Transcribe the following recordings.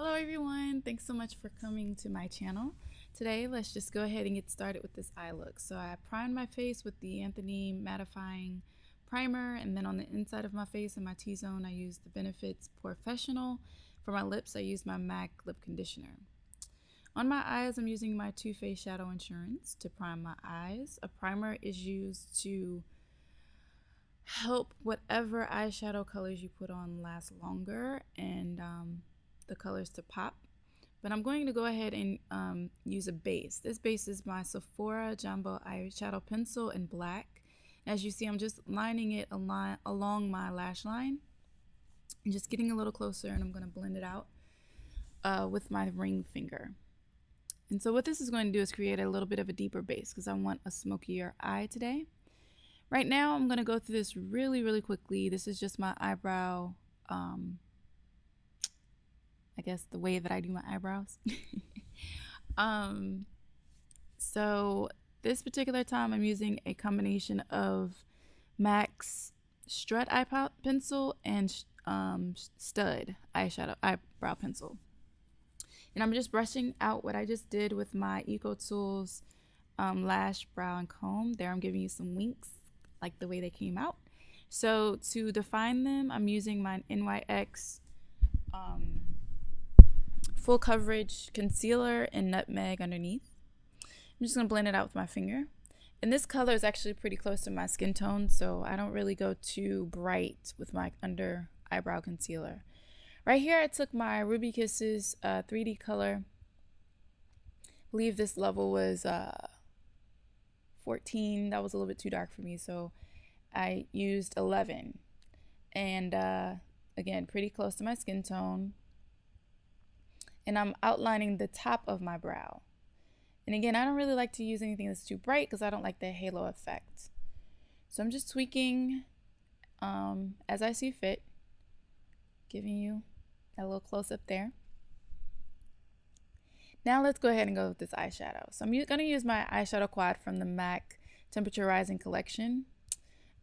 Hello everyone, thanks so much for coming to my channel. Today let's just go ahead and get started with this eye look. So I primed my face with the Anthony mattifying primer, and then on the inside of my face in my T-zone I used the Benefits Professional. For my lips I used my MAC lip conditioner. On my eyes I'm using my Too Faced Shadow Insurance to prime my eyes. A primer is used to help whatever eyeshadow colors you put on last longer and the colors to pop. But I'm going to go ahead and use a base. This base is my Sephora Jumbo Eyeshadow Pencil in black. As you see, I'm just lining it along my lash line and just getting a little closer, and I'm going to blend it out with my ring finger. And so what this is going to do is create a little bit of a deeper base because I want a smokier eye today. Right now I'm going to go through this really quickly. This is just my eyebrow, I guess the way that I do my eyebrows. So this particular time I'm using a combination of MAC's Strut Eye Pencil and Stud Eyebrow Pencil. And I'm just brushing out what I just did with my Eco Tools Lash, Brow, and Comb. There I'm giving you some winks, like the way they came out. So to define them, I'm using my NYX Full Coverage Concealer in Nutmeg underneath. I'm just going to blend it out with my finger. And this color is actually pretty close to my skin tone, so I don't really go too bright with my under eyebrow concealer. Right here I took my Ruby Kisses 3D color. I believe this level was 14. That was a little bit too dark for me, so I used 11. And again, pretty close to my skin tone. And I'm outlining the top of my brow. And again, I don't really like to use anything that's too bright because I don't like the halo effect. So I'm just tweaking as I see fit, giving you a little close up there. Now let's go ahead and go with this eyeshadow. So I'm going to use my eyeshadow quad from the MAC Temperature Rising collection.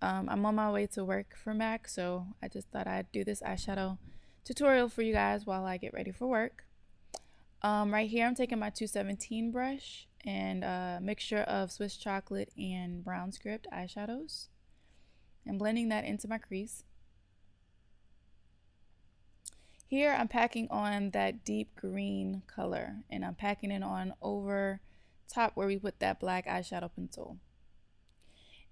I'm on my way to work for MAC, so I just thought I'd do this eyeshadow tutorial for you guys while I get ready for work. Right here I'm taking my 217 brush and a mixture of Swiss Chocolate and Brown Script eyeshadows and blending that into my crease. Here I'm packing on that deep green color, and I'm packing it on over top where we put that black eyeshadow pencil.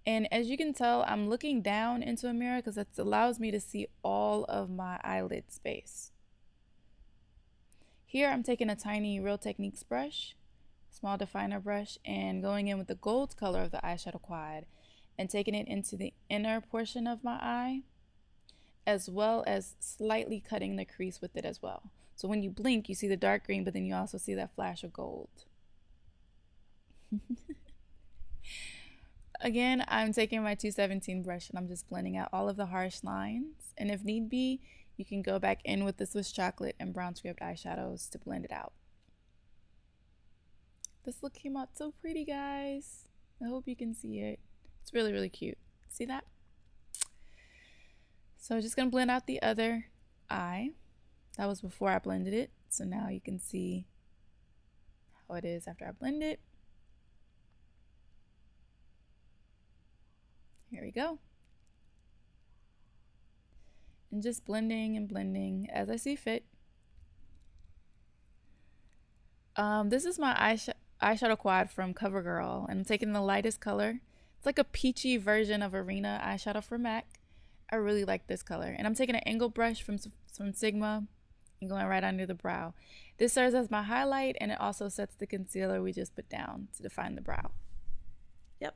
And as you can tell, I'm looking down into a mirror because that allows me to see all of my eyelid space. Here I'm taking a tiny Real Techniques brush, small definer brush, and going in with the gold color of the eyeshadow quad and taking it into the inner portion of my eye, as well as slightly cutting the crease with it as well. So when you blink, you see the dark green, but then you also see that flash of gold. Again, I'm taking my 217 brush and I'm just blending out all of the harsh lines. And if need be, you can go back in with the Swiss Chocolate and Brown Script eyeshadows to blend it out. This look came out so pretty, guys. I hope you can see it. It's really cute. See that? So I'm just going to blend out the other eye. That was before I blended it. So now you can see how it is after I blend it. Here we go. And just blending and blending as I see fit. This is my eyeshadow quad from CoverGirl, and I'm taking the lightest color. It's like a peachy version of Arena eyeshadow from MAC. I really like this color. And I'm taking an angled brush from Sigma and going right under the brow. This serves as my highlight, and it also sets the concealer we just put down to define the brow. Yep.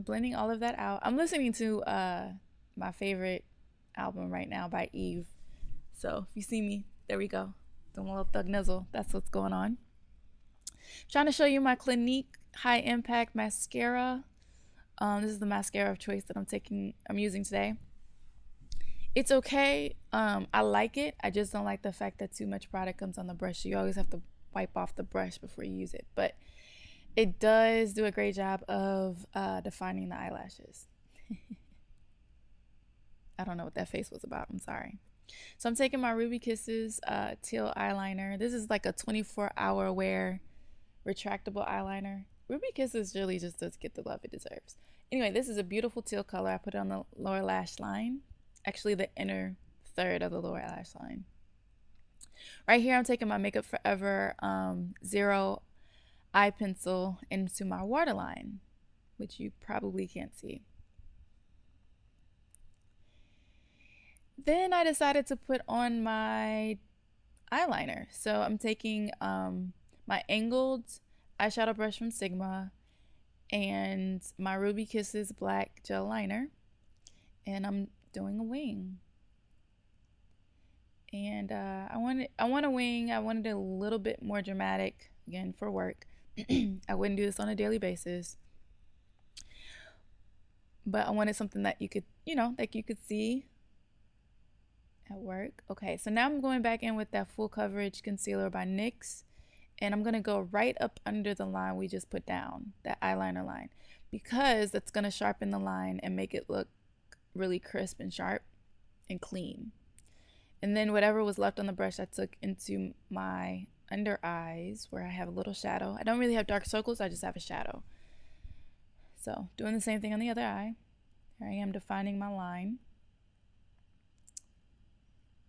Blending all of that out. I'm listening to my favorite album right now by Eve. So if you see me, there we go. Doing a little thug nizzle. That's what's going on. Trying to show you my Clinique High Impact Mascara. This is the mascara of choice that I'm using today. It's okay. I like it. I just don't like the fact that too much product comes on the brush. So you always have to wipe off the brush before you use it. But it does do a great job of defining the eyelashes. I don't know what that face was about. I'm sorry. So I'm taking my Ruby Kisses teal eyeliner. This is like a 24-hour wear retractable eyeliner. Ruby Kisses really just does get the love it deserves. Anyway, this is a beautiful teal color. I put it on the lower lash line. Actually, the inner third of the lower lash line. Right here, I'm taking my Makeup Forever Zero eye pencil into my waterline, which you probably can't see. Then I decided to put on my eyeliner. So I'm taking my angled eyeshadow brush from Sigma and my Ruby Kisses black gel liner, and I'm doing a wing. And I want a wing. I wanted it a little bit more dramatic, again, for work. I wouldn't do this on a daily basis, but I wanted something that you could, like you could see at work. Okay, so now I'm going back in with that full coverage concealer by NYX, and I'm gonna go right up under the line we just put down, that eyeliner line, because that's gonna sharpen the line and make it look really crisp and sharp and clean. And then whatever was left on the brush, I took into my under eyes where I have a little shadow. I don't really have dark circles, I just have a shadow. So doing the same thing on the other eye. Here I am defining my line.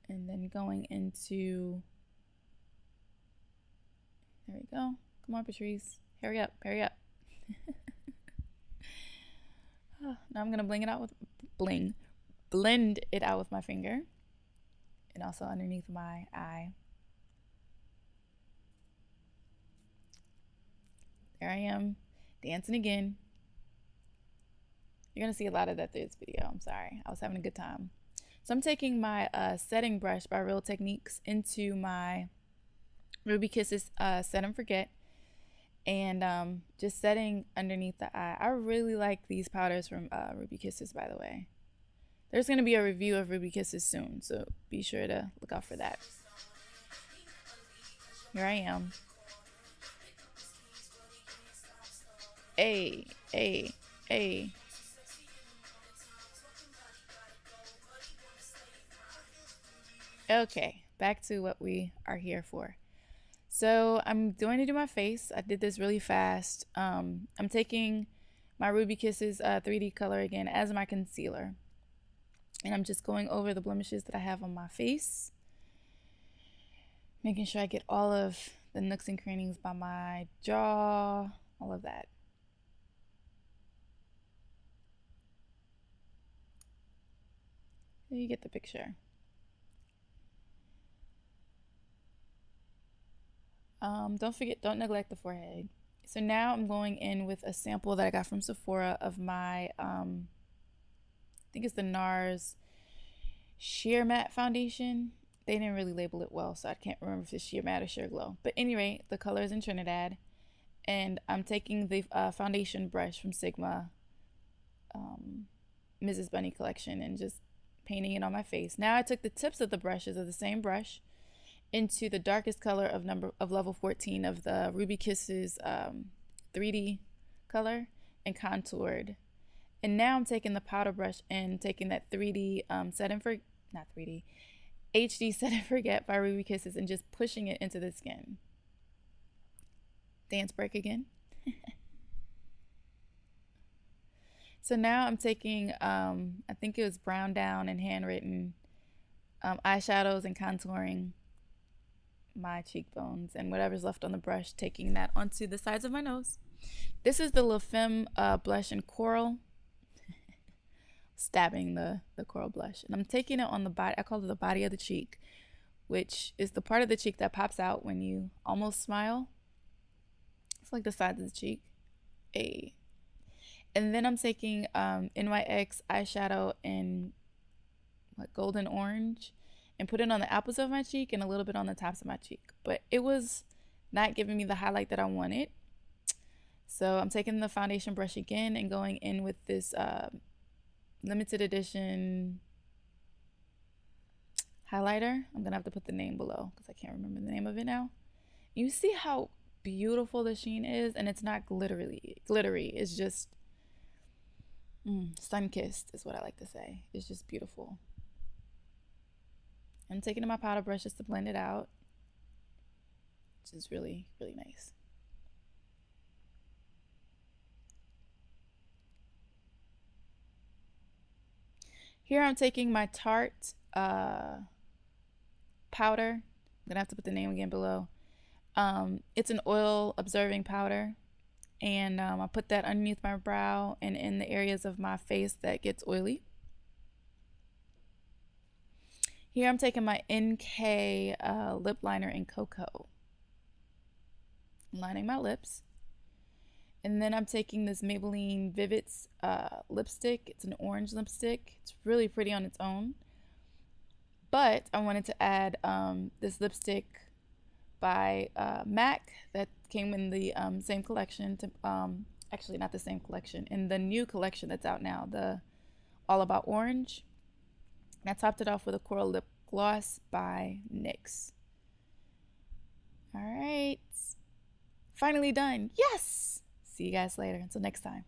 And then going into, there we go. Come on, Patrice. Hurry up, hurry up. Now I'm gonna blend it out with my finger. And also underneath my eye. There I am, dancing again. You're gonna see a lot of that through this video. I'm sorry, I was having a good time. So I'm taking my setting brush by Real Techniques into my Ruby Kisses Set and Forget, and just setting underneath the eye. I really like these powders from Ruby Kisses, by the way. There's going to be a review of Ruby Kisses soon, so be sure to look out for that. Here I am. Hey, hey, hey. Okay, back to what we are here for. So I'm going to do my face. I did this really fast. I'm taking my Ruby Kisses 3D color again as my concealer. And I'm just going over the blemishes that I have on my face, making sure I get all of the nooks and crannies by my jaw, all of that. You get the picture. Don't neglect the forehead. So now I'm going in with a sample that I got from Sephora of my, I think it's the NARS Sheer Matte Foundation. They didn't really label it well, so I can't remember if it's Sheer Matte or Sheer Glow. But anyway, the color is in Trinidad. And I'm taking the foundation brush from Sigma, Mrs. Bunny collection, and just painting it on my face. Now I took the tips of the brushes of the same brush into the darkest color of level 14 of the Ruby Kisses 3D color and contoured. And now I'm taking the powder brush and taking that 3D HD Set and Forget by Ruby Kisses and just pushing it into the skin. Dance break again. So now I'm taking, I think it was Brown Down and Handwritten eyeshadows and contouring my cheekbones and whatever's left on the brush, taking that onto the sides of my nose. This is the La Femme blush in Coral. Stabbing the coral blush. And I'm taking it on the body. I call it the body of the cheek, which is the part of the cheek that pops out when you almost smile. It's like the sides of the cheek. And then I'm taking NYX eyeshadow in golden orange and put it on the apples of my cheek and a little bit on the tops of my cheek. But it was not giving me the highlight that I wanted. So I'm taking the foundation brush again and going in with this limited edition highlighter. I'm gonna have to put the name below because I can't remember the name of it now. You see how beautiful the sheen is, and it's not glittery. It's just sun-kissed is what I like to say. It's just beautiful. I'm taking my powder brush just to blend it out, which is really, really nice. Here I'm taking my Tarte powder. I'm gonna have to put the name again below. It's an oil absorbing powder, and I put that underneath my brow and in the areas of my face that gets oily. Here I'm taking my NK lip liner in Cocoa, lining my lips. And then I'm taking this Maybelline Vivids lipstick. It's an orange lipstick. It's really pretty on its own. But I wanted to add this lipstick by MAC that came in the same collection. Actually, not the same collection. In the new collection that's out now, the All About Orange. And I topped it off with a Coral Lip Gloss by NYX. All right. Finally done. Yes! See you guys later. Until next time.